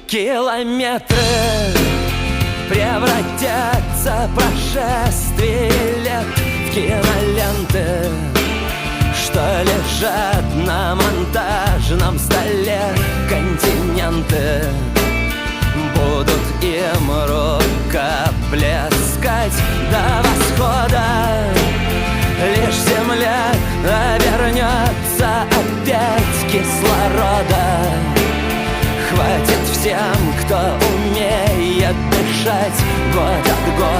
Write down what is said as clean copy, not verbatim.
Километры превратятся прошествие лет в киноленты, что лежат на монтажном столе. Континенты будут им рукоплескать до восхода. Лишь земля вернется опять кислорода. Хватит всем, кто умеет дышать год от года.